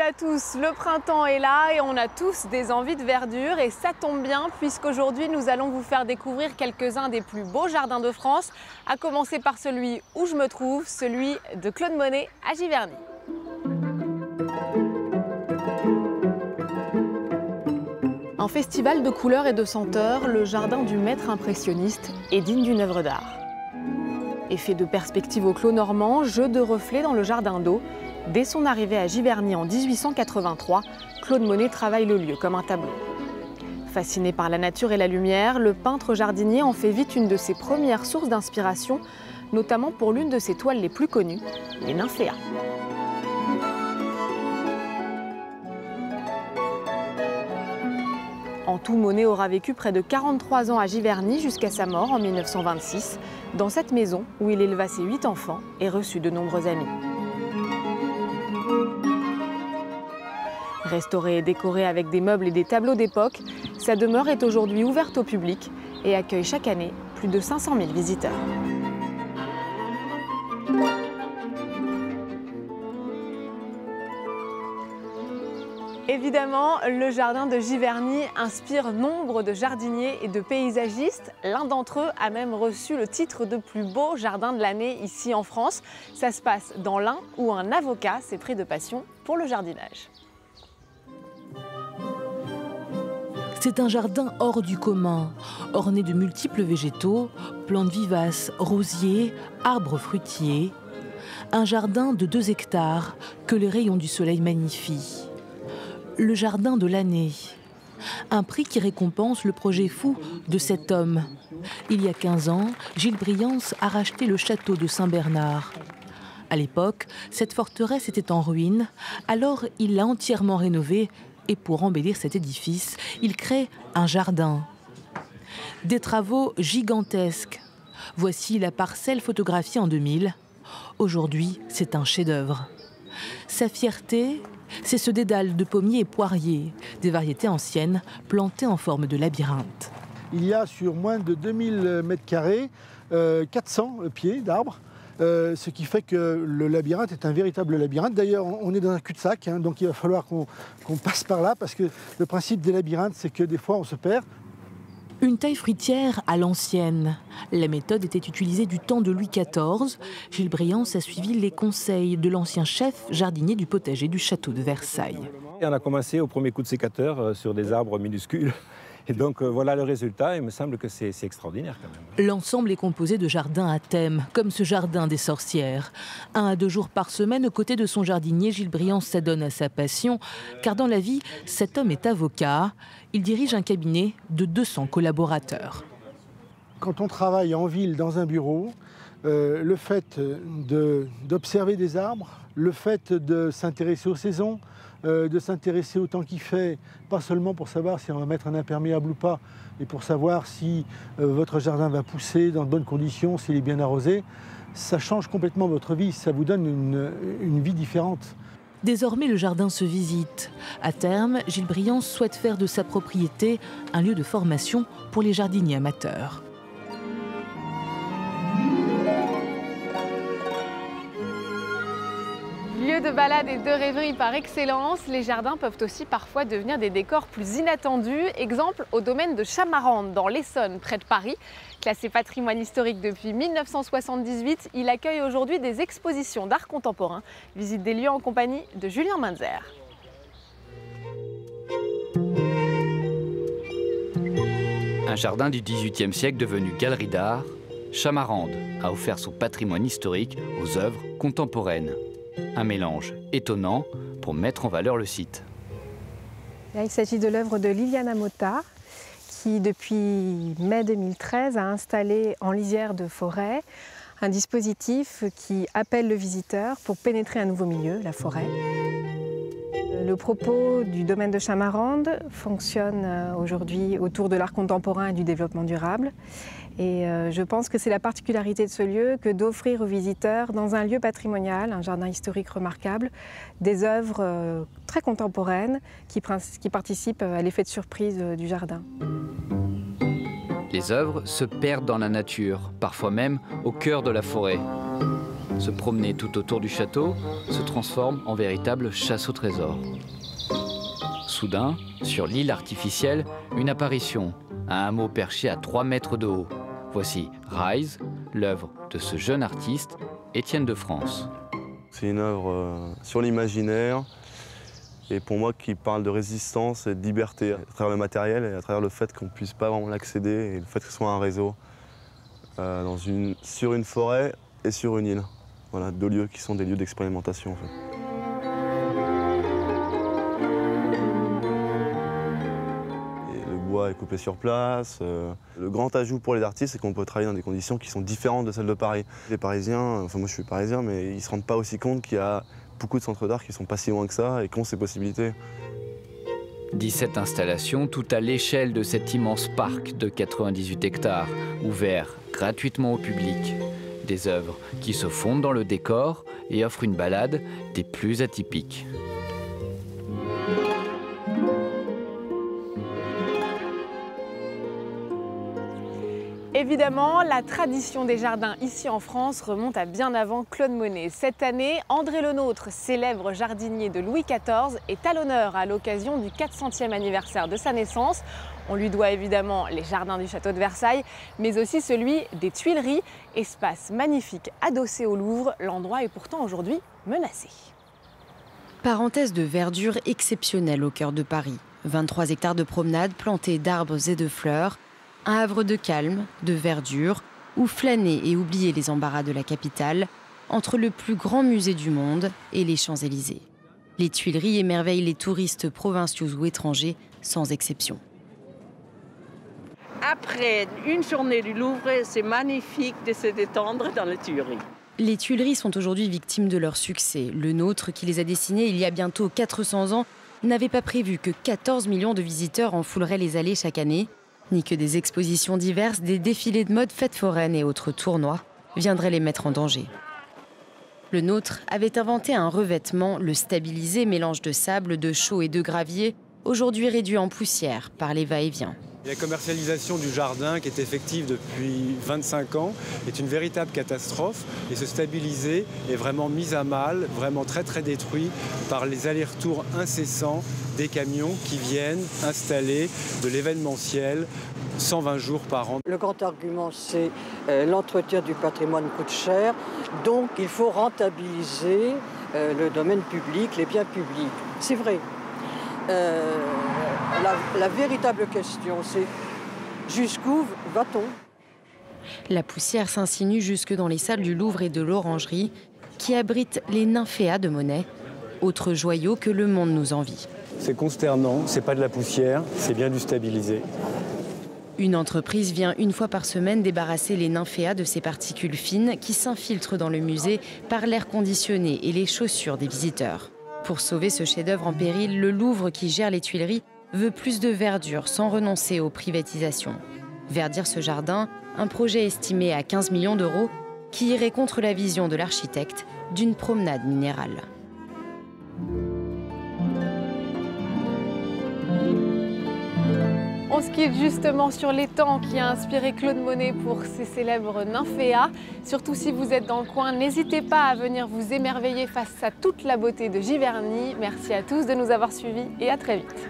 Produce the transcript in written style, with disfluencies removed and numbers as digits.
à tous, le printemps est là et on a tous des envies de verdure et ça tombe bien puisqu'aujourd'hui nous allons vous faire découvrir quelques-uns des plus beaux jardins de France, à commencer par celui où je me trouve, celui de Claude Monet à Giverny. Un festival de couleurs et de senteurs, le jardin du maître impressionniste est digne d'une œuvre d'art. Effet de perspective au clos normand, jeu de reflets dans le jardin d'eau. Dès son arrivée à Giverny en 1883, Claude Monet travaille le lieu comme un tableau. Fasciné par la nature et la lumière, le peintre jardinier en fait vite une de ses premières sources d'inspiration, notamment pour l'une de ses toiles les plus connues, les Nymphéas. En tout, Monet aura vécu près de 43 ans à Giverny jusqu'à sa mort en 1926, dans cette maison où il éleva ses 8 enfants et reçut de nombreux amis. Restaurée et décorée avec des meubles et des tableaux d'époque, sa demeure est aujourd'hui ouverte au public et accueille chaque année plus de 500 000 visiteurs. Évidemment, le jardin de Giverny inspire nombre de jardiniers et de paysagistes. L'un d'entre eux a même reçu le titre de plus beau jardin de l'année ici en France. Ça se passe dans l'Ain où un avocat s'est pris de passion pour le jardinage. C'est un jardin hors du commun, orné de multiples végétaux, plantes vivaces, rosiers, arbres fruitiers. Un jardin de 2 hectares que les rayons du soleil magnifient. Le jardin de l'année. Un prix qui récompense le projet fou de cet homme. Il y a 15 ans, Gilles Briance a racheté le château de Saint-Bernard. À l'époque, cette forteresse était en ruine, alors il l'a entièrement rénovée et pour embellir cet édifice, il crée un jardin. Des travaux gigantesques. Voici la parcelle photographiée en 2000. Aujourd'hui, c'est un chef-d'œuvre. Sa fierté, c'est ce dédale de pommiers et poiriers, des variétés anciennes plantées en forme de labyrinthe. Il y a sur moins de 2000 m², 400 pieds d'arbres, ce qui fait que le labyrinthe est un véritable labyrinthe. D'ailleurs, on est dans un cul-de-sac, hein, donc il va falloir qu'on passe par là, parce que le principe des labyrinthes, c'est que des fois on se perd. Une taille fruitière à l'ancienne. La méthode était utilisée du temps de Louis XIV. Gilles Briance a suivi les conseils de l'ancien chef jardinier du potager du château de Versailles. Et on a commencé au premier coup de sécateur sur des arbres minuscules. Et donc voilà le résultat, il me semble que c'est extraordinaire quand même. L'ensemble est composé de jardins à thème, comme ce jardin des sorcières. 1 à 2 jours par semaine, aux côtés de son jardinier, Gilles Briance s'adonne à sa passion, car dans la vie, cet homme est avocat. Il dirige un cabinet de 200 collaborateurs. Quand on travaille en ville dans un bureau, le fait d'observer des arbres, le fait de s'intéresser aux saisons, de s'intéresser au temps qu'il fait, pas seulement pour savoir si on va mettre un imperméable ou pas, et pour savoir si votre jardin va pousser dans de bonnes conditions, s'il est bien arrosé, ça change complètement votre vie, ça vous donne une vie différente. Désormais, le jardin se visite. À terme, Gilles Briance souhaite faire de sa propriété un lieu de formation pour les jardiniers amateurs. Lieu de balade et de rêverie par excellence, les jardins peuvent aussi parfois devenir des décors plus inattendus. Exemple au domaine de Chamarande, dans l'Essonne, près de Paris. Classé patrimoine historique depuis 1978, il accueille aujourd'hui des expositions d'art contemporain. Visite des lieux en compagnie de Julien Manzer. Un jardin du XVIIIe siècle devenu galerie d'art, Chamarande a offert son patrimoine historique aux œuvres contemporaines. Un mélange étonnant pour mettre en valeur le site. Là, il s'agit de l'œuvre de Liliana Motta, qui depuis mai 2013 a installé en lisière de forêt un dispositif qui appelle le visiteur pour pénétrer un nouveau milieu, la forêt. Le propos du domaine de Chamarande fonctionne aujourd'hui autour de l'art contemporain et du développement durable. Et je pense que c'est la particularité de ce lieu que d'offrir aux visiteurs, dans un lieu patrimonial, un jardin historique remarquable, des œuvres très contemporaines qui participent à l'effet de surprise du jardin. Les œuvres se perdent dans la nature, parfois même au cœur de la forêt. Se promener tout autour du château se transforme en véritable chasse au trésor. Soudain, sur l'île artificielle, une apparition, un hameau perché à 3 mètres de haut. Voici Rise, l'œuvre de ce jeune artiste, Étienne de France. C'est une œuvre sur l'imaginaire et pour moi qui parle de résistance et de liberté à travers le matériel et à travers le fait qu'on ne puisse pas vraiment l'accéder et le fait que ce soit un réseau sur une forêt et sur une île. Voilà, 2 lieux qui sont des lieux d'expérimentation en fait. Et le bois est coupé sur place. Le grand ajout pour les artistes, c'est qu'on peut travailler dans des conditions qui sont différentes de celles de Paris. Les Parisiens, enfin moi je suis parisien, mais ils ne se rendent pas aussi compte qu'il y a beaucoup de centres d'art qui ne sont pas si loin que ça et qui ont ces possibilités. 17 installations, tout à l'échelle de cet immense parc de 98 hectares, ouvert gratuitement au public. Des œuvres qui se fondent dans le décor et offrent une balade des plus atypiques. Évidemment, la tradition des jardins ici en France remonte à bien avant Claude Monet. Cette année, André Le Nôtre, célèbre jardinier de Louis XIV, est à l'honneur à l'occasion du 400e anniversaire de sa naissance. On lui doit évidemment les jardins du château de Versailles, mais aussi celui des Tuileries, espace magnifique adossé au Louvre. L'endroit est pourtant aujourd'hui menacé. Parenthèse de verdure exceptionnelle au cœur de Paris. 23 hectares de promenades plantés d'arbres et de fleurs. Un havre de calme, de verdure, où flâner et oublier les embarras de la capitale, entre le plus grand musée du monde et les Champs-Élysées. Les Tuileries émerveillent les touristes provinciaux ou étrangers, sans exception. Après une journée du Louvre, c'est magnifique de se détendre dans les Tuileries. Les Tuileries sont aujourd'hui victimes de leur succès. Le Nôtre, qui les a dessinées il y a bientôt 400 ans, n'avait pas prévu que 14 millions de visiteurs en fouleraient les allées chaque année, ni que des expositions diverses, des défilés de mode, fêtes foraines et autres tournois viendraient les mettre en danger. Le Nôtre avait inventé un revêtement, le stabilisé, mélange de sable, de chaux et de gravier, aujourd'hui réduit en poussière par les va-et-vient. La commercialisation du jardin, qui est effective depuis 25 ans, est une véritable catastrophe. Et ce stabilisé est vraiment mis à mal, vraiment très détruit par les allers-retours incessants des camions qui viennent installer de l'événementiel 120 jours par an. Le grand argument, c'est l'entretien du patrimoine coûte cher, donc il faut rentabiliser le domaine public, les biens publics. C'est vrai. La véritable question, c'est jusqu'où va-t-on ? La poussière s'insinue jusque dans les salles du Louvre et de l'Orangerie, qui abritent les nymphéas de Monet, autre joyau que le monde nous envie. C'est consternant, c'est pas de la poussière, c'est bien du stabilisé. Une entreprise vient une fois par semaine débarrasser les nymphéas de ces particules fines qui s'infiltrent dans le musée par l'air conditionné et les chaussures des visiteurs. Pour sauver ce chef-d'œuvre en péril, le Louvre, qui gère les Tuileries, veut plus de verdure sans renoncer aux privatisations. Verdir ce jardin, un projet estimé à 15 millions d'euros qui irait contre la vision de l'architecte d'une promenade minérale. On se quitte justement sur l'étang qui a inspiré Claude Monet pour ses célèbres nymphéas. Surtout si vous êtes dans le coin, n'hésitez pas à venir vous émerveiller face à toute la beauté de Giverny. Merci à tous de nous avoir suivis et à très vite.